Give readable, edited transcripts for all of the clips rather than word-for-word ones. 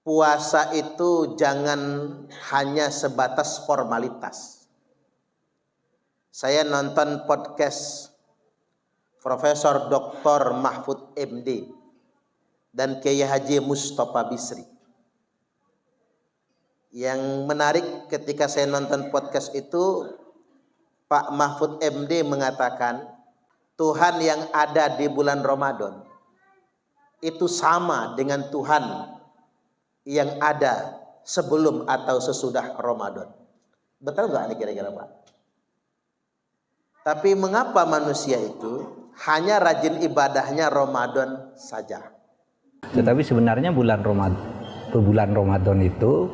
puasa itu jangan hanya sebatas formalitas. Saya nonton podcast Profesor Dr. Mahfud MD dan Kiai Haji Mustafa Bisri. Yang menarik ketika saya nonton podcast itu, Pak Mahfud MD mengatakan Tuhan yang ada di bulan Ramadan itu sama dengan Tuhan yang ada sebelum atau sesudah Ramadan. Betul nggak nih kira-kira Pak? Tapi mengapa manusia itu hanya rajin ibadahnya Ramadan saja? Tetapi sebenarnya bulan Ramadan itu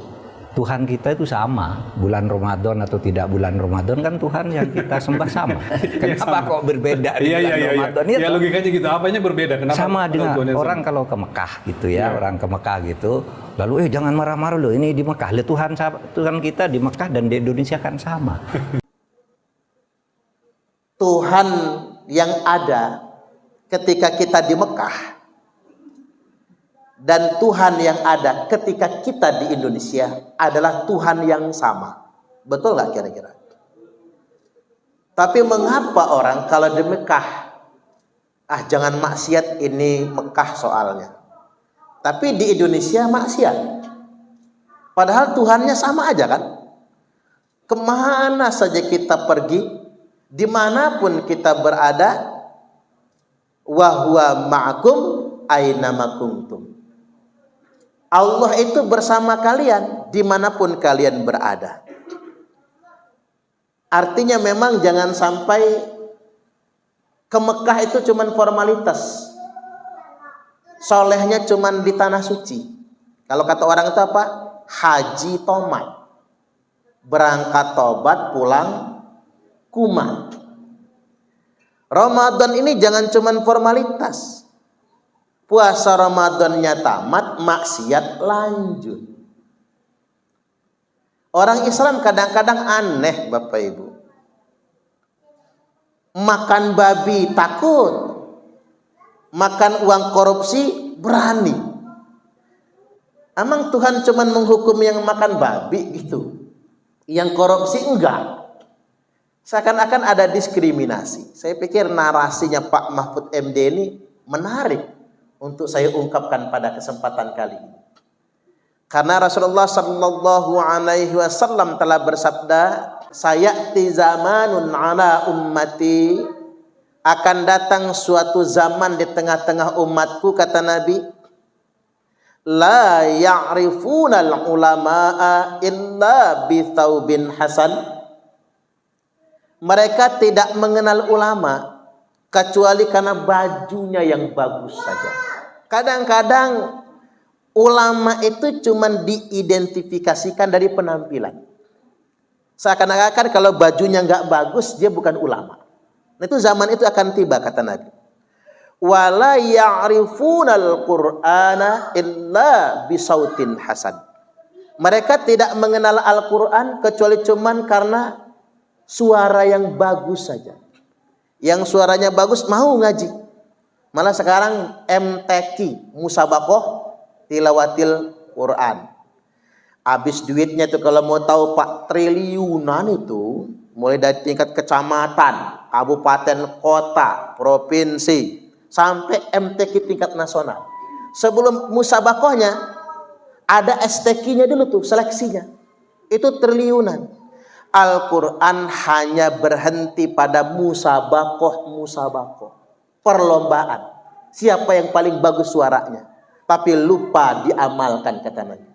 Tuhan kita itu sama. Bulan Ramadan atau tidak bulan Ramadan kan Tuhan yang kita sembah sama. Kenapa sama kok berbeda di bulan Ramadan itu? Ya logikanya gitu. Apanya berbeda? Kenapa? Sama dengan orang kalau ke Mekah gitu ya, orang ke Mekah gitu. Lalu jangan marah-marah loh, ini di Mekah. Lihat Tuhan kita di Mekah dan di Indonesia kan sama. Tuhan yang ada ketika kita di Mekah dan Tuhan yang ada ketika kita di Indonesia adalah Tuhan yang sama. Betul nggak kira-kira? Tapi mengapa orang kalau di Mekah, jangan maksiat, ini Mekah soalnya. Tapi di Indonesia maksiat. Padahal Tuhannya sama aja kan? Kemana saja kita pergi, dimanapun kita berada, wa huwa ma'akum aynama kuntum. Allah itu bersama kalian dimanapun kalian berada. Artinya memang jangan sampai ke Mekah itu cuman formalitas. Solehnya cuman di tanah suci. Kalau kata orang itu apa? Haji tomat. Berangkat tobat, pulang kumat. Ramadan ini jangan cuman formalitas. Puasa Ramadannya tamat, maksiat lanjut. Orang Islam kadang-kadang aneh Bapak Ibu. Makan babi takut, makan uang korupsi berani. Emang Tuhan cuma menghukum yang makan babi gitu, yang korupsi enggak? Seakan-akan ada diskriminasi. Saya pikir narasinya Pak Mahfud MD ini menarik untuk saya ungkapkan pada kesempatan kali ini. Karena Rasulullah sallallahu alaihi wasallam telah bersabda, "Sayati zamanun ala ummati," akan datang suatu zaman di tengah-tengah umatku, kata Nabi, "la ya'rifuna al-ulama'a illa bi thawbin hasan." Mereka tidak mengenal ulama kecuali karena bajunya yang bagus saja. Kadang-kadang ulama itu cuma diidentifikasikan dari penampilan. Seakan-akan kalau bajunya nggak bagus, dia bukan ulama. Nah, itu zaman itu akan tiba, kata Nabi. Wala ya'rifunal Qur'ana illa bisautin hasan. Mereka tidak mengenal Al-Quran kecuali cuman karena suara yang bagus saja. Yang suaranya bagus mau ngaji. Malah sekarang MTQ, musabakoh tilawatil Quran. Habis duitnya tuh kalau mau tahu Pak, triliunan itu, mulai dari tingkat kecamatan, kabupaten, kota, provinsi, sampai MTQ tingkat nasional. Sebelum musabakohnya ada STQ-nya dulu tuh, seleksinya. Itu triliunan. Al-Quran hanya berhenti pada musabakoh, perlombaan. Siapa yang paling bagus suaranya, tapi lupa diamalkan, kata Nabi.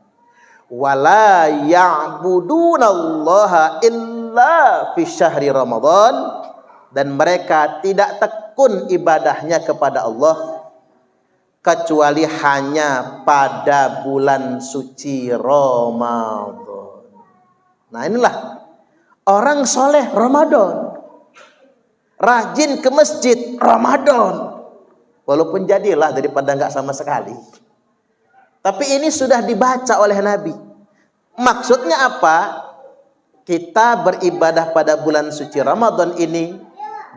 Wala ya'budunallaha illa fi syahri Ramadan, dan mereka tidak tekun ibadahnya kepada Allah kecuali hanya pada bulan suci Ramadan. Nah, inilah orang soleh Ramadan, rajin ke masjid Ramadan, walaupun jadilah daripada nggak sama sekali. Tapi ini sudah dibaca oleh Nabi. Maksudnya apa? Kita beribadah pada bulan suci Ramadan ini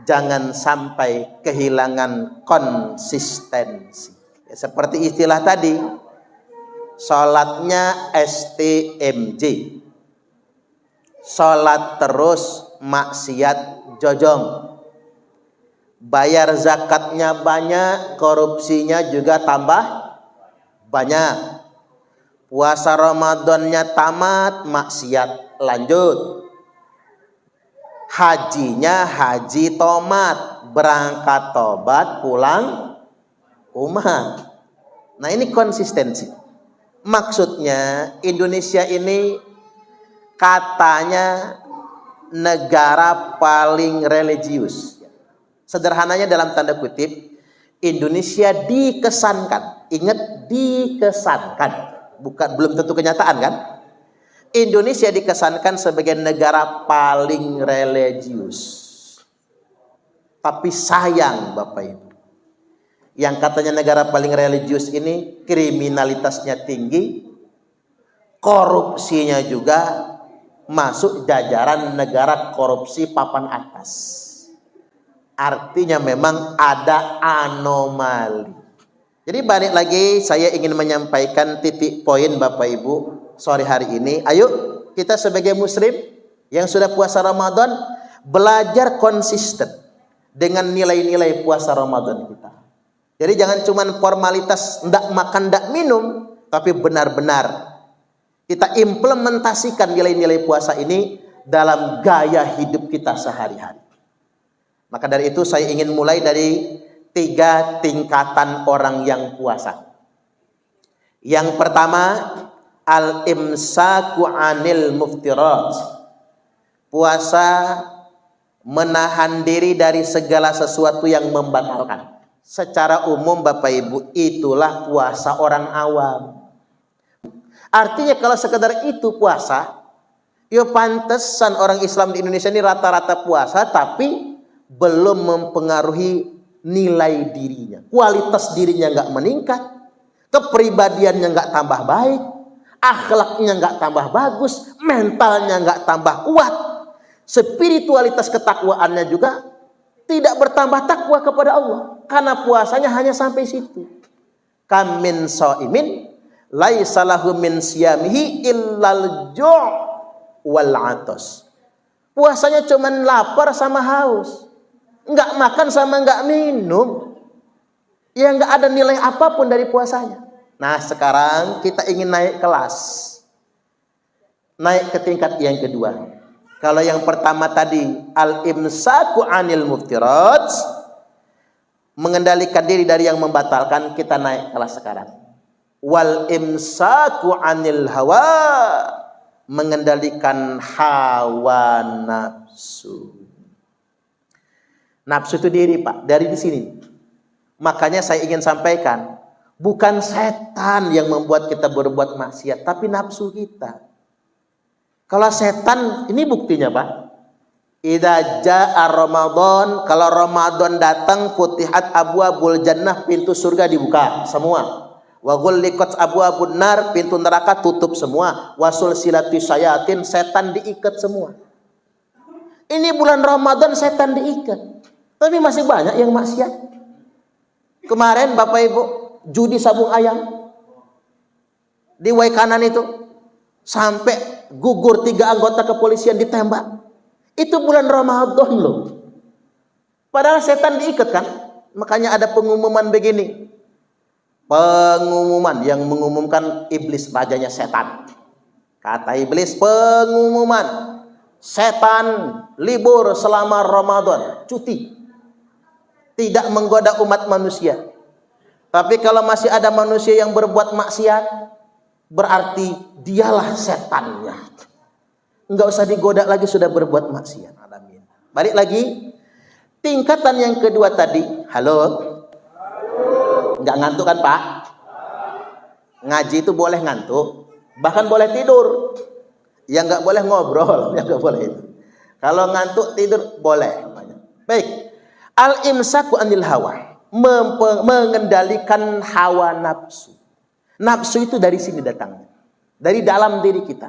jangan sampai kehilangan konsistensi. Ya, seperti istilah tadi, sholatnya STMJ, sholat terus maksiat jojong, bayar zakatnya banyak, korupsinya juga tambah banyak, puasa Ramadannya tamat, maksiat lanjut, hajinya haji tomat, berangkat tobat pulang umat. Nah ini konsistensi. Maksudnya Indonesia ini katanya negara paling religius. Sederhananya dalam tanda kutip, Indonesia dikesankan, ingat dikesankan, bukan belum tentu kenyataan kan? Indonesia dikesankan sebagai negara paling religius. Tapi sayang Bapak Ibu, yang katanya negara paling religius ini kriminalitasnya tinggi, korupsinya juga masuk jajaran negara korupsi papan atas. Artinya memang ada anomali. Jadi balik lagi saya ingin menyampaikan titik poin Bapak Ibu sore hari ini. Ayo kita sebagai muslim yang sudah puasa Ramadan belajar konsisten dengan nilai-nilai puasa Ramadan kita. Jadi jangan cuma formalitas ndak makan ndak minum, tapi benar-benar kita implementasikan nilai-nilai puasa ini dalam gaya hidup kita sehari-hari. Maka dari itu saya ingin mulai dari 3 tingkatan orang yang puasa. Yang pertama, al-imsaku anil muftirat. Puasa menahan diri dari segala sesuatu yang membatalkan. Secara umum Bapak Ibu, itulah puasa orang awam. Artinya kalau sekedar itu puasa, ya pantesan orang Islam di Indonesia ini rata-rata puasa tapi belum mempengaruhi nilai dirinya, kualitas dirinya nggak meningkat, kepribadiannya nggak tambah baik, akhlaknya nggak tambah bagus, mentalnya nggak tambah kuat, spiritualitas ketakwaannya juga tidak bertambah takwa kepada Allah, karena puasanya hanya sampai situ. Kam min shaimin laisa lahu min siyamihi illal ju' wal 'atas. Puasanya cuman lapar sama haus. Enggak makan sama enggak minum, ya enggak ada nilai apapun dari puasanya. Nah sekarang kita ingin naik kelas, naik ke tingkat yang kedua. Kalau yang pertama tadi al-imsaku anil muftirat, mengendalikan diri dari yang membatalkan, kita naik kelas sekarang. Wal imsaku anil hawa, mengendalikan hawa nafsu. Nafsu itu diri Pak, dari di sini. Makanya saya ingin sampaikan, bukan setan yang membuat kita berbuat maksiat, tapi nafsu kita. Kalau setan, ini buktinya Pak. Idza jaa Ramadan, kalau Ramadan datang, futihat abwabul jannah, pintu surga dibuka semua. Wa ghulliqat abwabun nar, pintu neraka tutup semua. Wasul silati syayatin, setan diikat semua. Ini bulan Ramadan setan diikat. Tapi masih banyak yang maksiat. Kemarin Bapak Ibu judi sabung ayam di Waikanan itu sampai gugur 3 anggota kepolisian ditembak. Itu bulan Ramadan loh. Padahal setan diikat kan. Makanya ada pengumuman begini. Pengumuman yang mengumumkan iblis, rajanya setan. Kata iblis, pengumuman setan libur selama Ramadan, cuti. Tidak menggoda umat manusia. Tapi kalau masih ada manusia yang berbuat maksiat, berarti dialah setannya. Enggak usah digoda lagi, sudah berbuat maksiat. Alamin. Balik lagi, tingkatan yang kedua tadi. Halo? Enggak ngantuk kan Pak? Ngaji itu boleh ngantuk, bahkan boleh tidur. Yang enggak boleh ngobrol, yang enggak boleh itu. Kalau ngantuk tidur boleh. Baik. Al-imsaku anil hawa, mengendalikan hawa nafsu. Nafsu itu dari sini datangnya, dari dalam diri kita.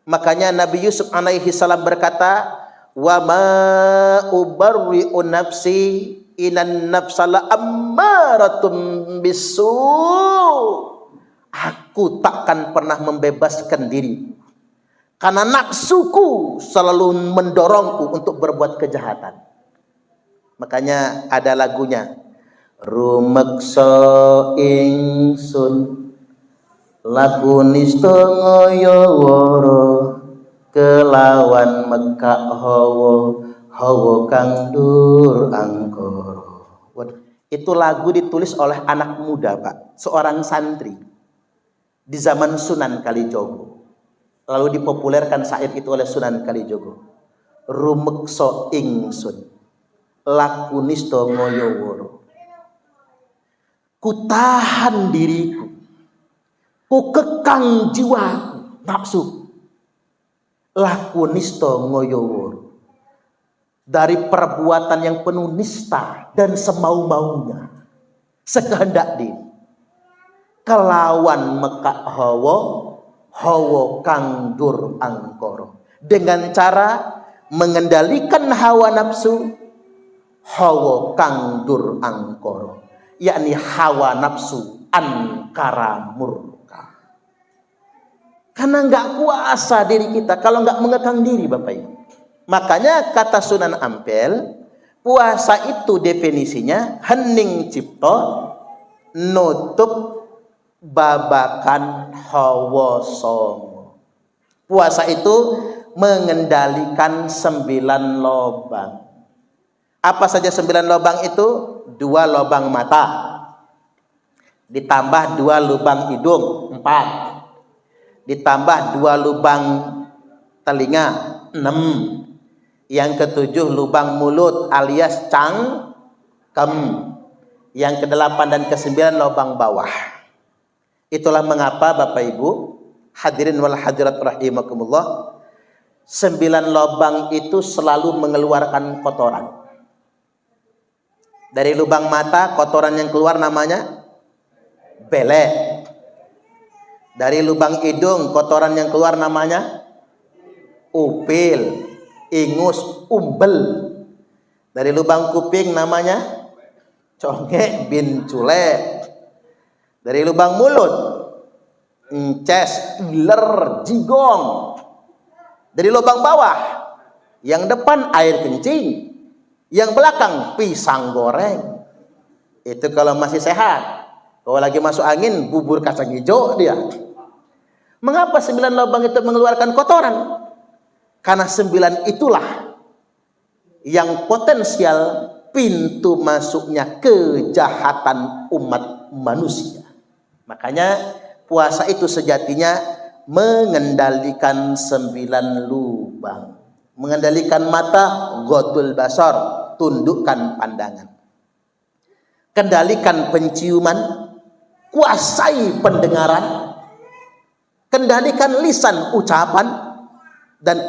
Makanya Nabi Yusuf alaihi salam berkata, wa ma ubarri'u nafsi inan nafsala ammaratum bisu. Aku takkan pernah membebaskan diri, karena nafsuku selalu mendorongku untuk berbuat kejahatan. Makanya ada lagunya, rumeksa ingsun lakunisto ngoyoworo kelawan mekak hawa kang dur angkoro. Waduh, itu lagu ditulis oleh anak muda, Pak, seorang santri di zaman Sunan Kalijogo. Lalu dipopulerkan syair itu oleh Sunan Kalijogo. Rumeksa ingsun lakunisto ngoyoworo. Ku tahan diriku, ku kekang jiwaku, nafsu. Lakunisto ngoyoworo, dari perbuatan yang penuh nista dan semau-maunya, sekehendak diri. Kelawan mekak hawa kang dur angkoro, dengan cara mengendalikan hawa nafsu, hawa kang dur angkoro, yakni hawa nafsu angkara murka. Karena nggak kuasa diri kita kalau nggak mengekang diri, Bapak Ibu. Makanya kata Sunan Ampel, puasa itu definisinya hening cipto nutup babakan hawa songo. Puasa itu mengendalikan 9 lobang. Apa saja 9 lobang itu? 2 lobang mata, ditambah 2 lubang hidung, 4, ditambah 2 lubang telinga, 6, yang ke-7 lubang mulut alias cangkem, yang ke-8 dan ke-9 lubang bawah. Itulah mengapa Bapak Ibu hadirin wal hadirat rahimakumullah, 9 lubang itu selalu mengeluarkan kotoran. Dari lubang mata, kotoran yang keluar namanya belek. Dari lubang hidung, kotoran yang keluar namanya upil, ingus, umbel. Dari lubang kuping namanya congek bin cule. Dari lubang mulut ences, iler, jigong. Dari lubang bawah, yang depan air kencing, yang belakang pisang goreng. Itu kalau masih sehat. Kalau lagi masuk angin, bubur kacang hijau dia. Mengapa 9 lubang itu mengeluarkan kotoran? Karena 9 itulah yang potensial pintu masuknya kejahatan umat manusia. Makanya puasa itu sejatinya mengendalikan 9 lubang. Mengendalikan mata, ghodul basar, tundukkan pandangan. Kendalikan penciuman, kuasai pendengaran. Kendalikan lisan, ucapan, dan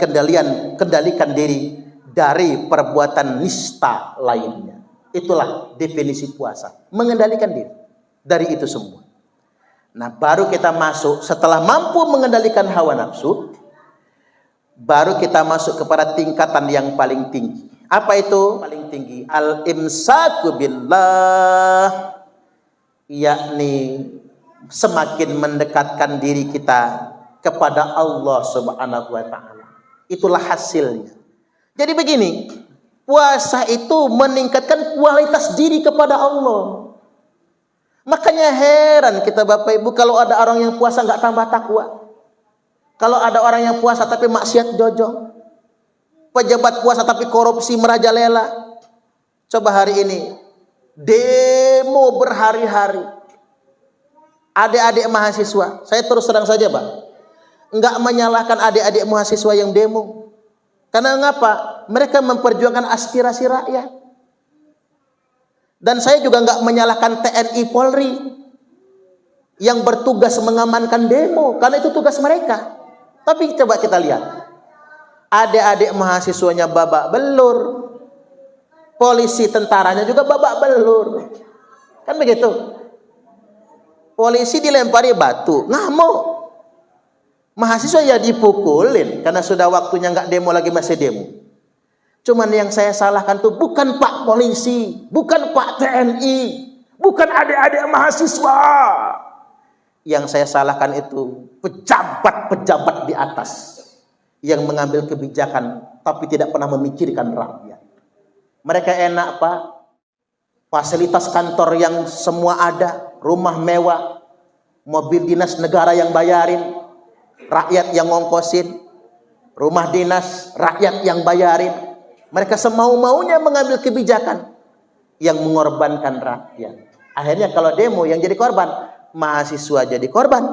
kendalikan diri dari perbuatan nista lainnya. Itulah definisi puasa, mengendalikan diri dari itu semua. Nah, baru kita masuk, setelah mampu mengendalikan hawa nafsu, baru kita masuk kepada tingkatan yang paling tinggi. Apa itu paling tinggi? Al-imsaku billah, yakni semakin mendekatkan diri kita kepada Allah Subhanahu wa ta'ala. Itulah hasilnya. Jadi begini, puasa itu meningkatkan kualitas diri kepada Allah. Makanya heran kita Bapak Ibu kalau ada orang yang puasa nggak tambah takwa. Kalau ada orang yang puasa tapi maksiat jojong. Pejabat puasa tapi korupsi merajalela. Coba hari ini demo berhari-hari. Adik-adik mahasiswa, saya terus terang saja Pak, nggak menyalahkan adik-adik mahasiswa yang demo. Karena ngapa? Mereka memperjuangkan aspirasi rakyat. Dan saya juga nggak menyalahkan TNI Polri yang bertugas mengamankan demo, karena itu tugas mereka. Tapi coba kita lihat, adik-adik mahasiswanya babak belur, polisi tentaranya juga babak belur, kan begitu? Polisi dilempari batu, ngamuk, mahasiswa ya dipukulin karena sudah waktunya nggak demo lagi masih demo. Cuman yang saya salahkan tuh bukan Pak Polisi, bukan Pak TNI, bukan adik-adik mahasiswa. Yang saya salahkan itu pejabat-pejabat di atas yang mengambil kebijakan tapi tidak pernah memikirkan rakyat. Mereka enak, Pak. Fasilitas kantor yang semua ada, rumah mewah, mobil dinas negara yang bayarin, rakyat yang ngongkosin, rumah dinas rakyat yang bayarin. Mereka semau-maunya mengambil kebijakan yang mengorbankan rakyat. Akhirnya kalau demo yang jadi korban mahasiswa, jadi korban,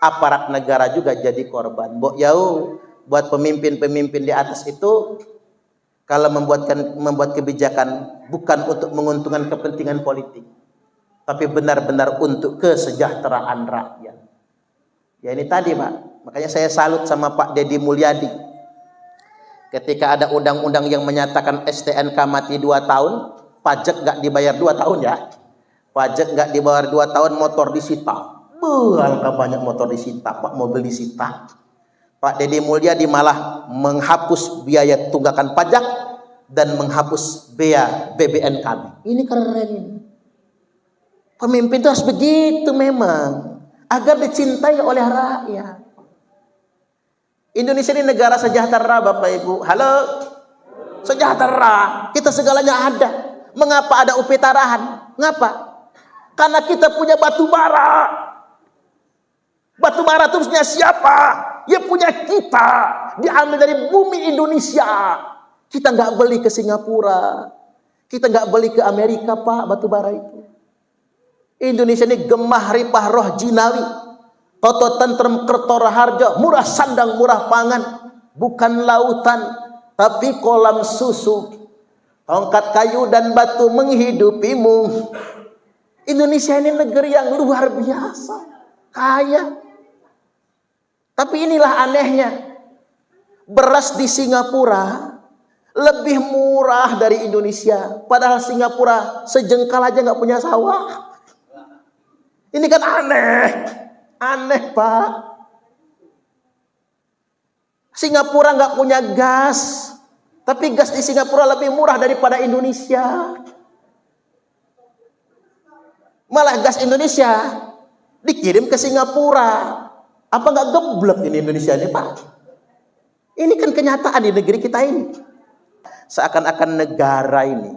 aparat negara juga jadi korban. Mbok jauh buat pemimpin-pemimpin di atas itu, kalau membuat kebijakan bukan untuk menguntungkan kepentingan politik, tapi benar-benar untuk kesejahteraan rakyat. Ya ini tadi, Pak. Makanya saya salut sama Pak Deddy Mulyadi. Ketika ada undang-undang yang menyatakan STNK mati 2 tahun, pajak nggak dibayar 2 tahun ya. Pajak nggak dibayar 2 tahun, motor disita. Berapa banyak motor disita, Pak, mobil disita. Pak Deddy Mulyadi malah menghapus biaya tunggakan pajak dan menghapus biaya BBN kami. Ini keren ini. Pemimpin itu harus begitu memang, agar dicintai oleh rakyat. Indonesia ini negara sejahtera, Bapak Ibu. Halo? Sejahtera. Kita segalanya ada. Mengapa ada UP Tarahan? Ngapa? Karena kita punya batu bara. Batu bara itu punya siapa? Ya punya kita. Diambil dari bumi Indonesia. Kita nggak beli ke Singapura. Kita nggak beli ke Amerika, Pak, batu bara itu. Indonesia ini gemah ripah roh jinawi. Toto tentrem kertora harja. Murah sandang, murah pangan. Bukan lautan, tapi kolam susu. Tongkat kayu dan batu menghidupimu. Indonesia ini negeri yang luar biasa, kaya. Tapi inilah anehnya, beras di Singapura lebih murah dari Indonesia. Padahal Singapura sejengkal aja nggak punya sawah. Ini kan aneh, aneh, Pak. Singapura nggak punya gas, tapi gas di Singapura lebih murah daripada Indonesia. Malah gas Indonesia dikirim ke Singapura. Apa nggak geblek ini Indonesia ini, Pak? Ini kan kenyataan di negeri kita ini. Seakan-akan negara ini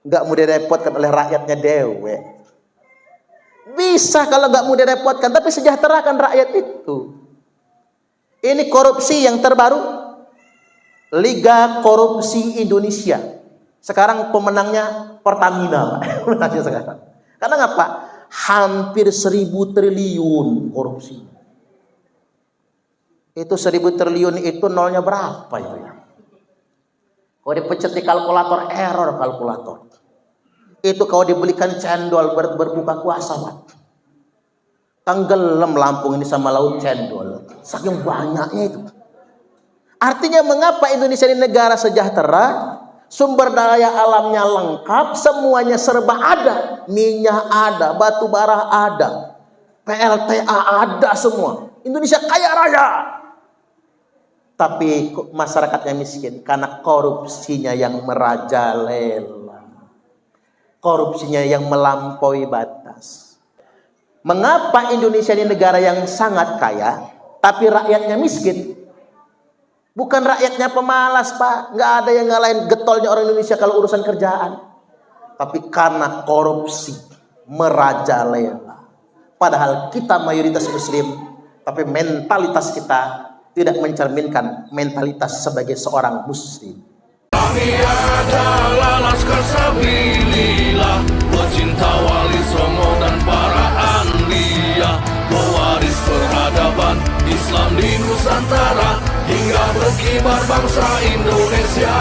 nggak mau direpotkan oleh rakyatnya dewe. Bisa kalau nggak mau direpotkan, tapi sejahterakan rakyat itu. Ini korupsi yang terbaru, Liga Korupsi Indonesia. Sekarang pemenangnya Pertamina, Pak. Sekarang. Karena ngapa? Hampir 1.000 triliun korupsi. Itu 1.000 triliun itu nolnya berapa itu ya? Kalau dipencet di kalkulator, error kalkulator. Itu kalau dibelikan cendol berbuka puasa, Pak. Tenggelam Lampung ini sama laut cendol. Saking banyaknya itu. Artinya mengapa Indonesia ini negara sejahtera? Sumber daya alamnya lengkap, semuanya serba ada. Minyak ada, batu bara ada, PLTA ada semua. Indonesia kaya raya. Tapi masyarakatnya miskin karena korupsinya yang merajalela. Korupsinya yang melampaui batas. Mengapa Indonesia ini negara yang sangat kaya, tapi rakyatnya miskin? Bukan rakyatnya pemalas, Pak. Nggak ada yang ngalahin getolnya orang Indonesia kalau urusan kerjaan. Tapi karena korupsi merajalela. Padahal kita mayoritas muslim, tapi mentalitas kita tidak mencerminkan mentalitas sebagai seorang muslim. Kami adalah Laskar Sabilillah, pecinta Wali Songo dan para anbiya, pewaris peradaban Islam di Nusantara, hingga berkibar bangsa Indonesia.